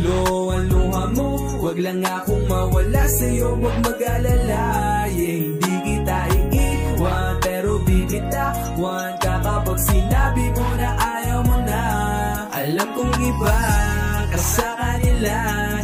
Tumutulo ang luha mo, wag lang akong mawala sa'yo, wag mag-alala. Hindi kita iiwan, pero bibitawan ka kapag sinabi mo na ayaw mo na. Alam kong iba ka sa kanila,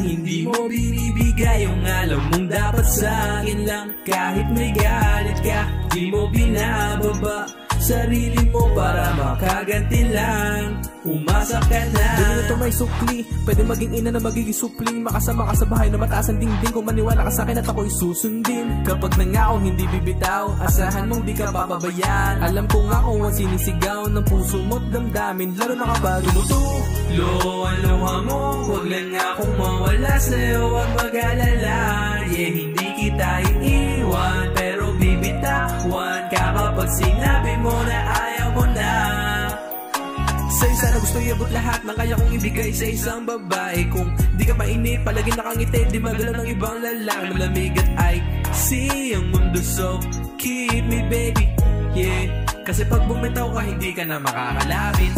hindi mo binibigay yung alam mong dapat sa akin lang. Kahit may galit ka, di mo binababa sarili mo para makaganti lang. Umasa ka na. Dito to may sukli, pwede maging ina na magiging supling. Makasama ka sa bahay na mataas ang dingding. Kung maniwala ka sa akin at ako'y susundin. Kapag nangako hindi bibitaw, asahan mong di ka papabayaan. Alam ko nga kung ang sinisigaw ng puso mo't damdamin, lalo na kapag tumutulo ang luha mo, wag lang akong mawala sa'yo, wag mag-alala. Hindi kita iiwan, pero bibitawan ka kapag sinabi mo na ayaw mo na. Sa'yo sana gusto iabot lahat ng kaya kong ibigay sa isang babae. Kung di ka mainip, palagi nakangiti, di magalaw ng ibang lalaki. Malamig at I see ang mundo, so keep me baby, yeah. Kasi pag bumitaw ka, hindi ka na makakalapit.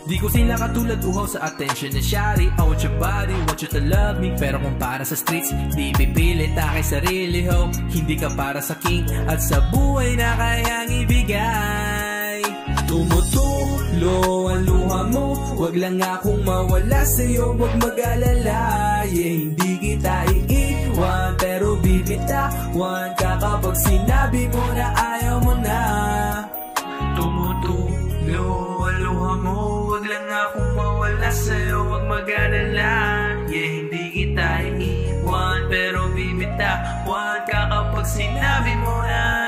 Di ko sila katulad uhaw sa attention na shari. I want your body, want you to love me. Pero kung para sa streets, di pipilit akay sarili ho. Hindi ka para sa king at sa buhay na kayang ibigay. Tumutulo ang luha mo, wag lang akong mawala sa'yo, wag mag-alala. Hindi kita iiwan, pero bibitawan ka kapag sinabi mo na ayaw mo na. Tumutulo ang luha mo, wag lang akong mawala sa'yo, wag mag-alala. Hindi kita iiwan, pero bibitawan ka kapag sinabi mo na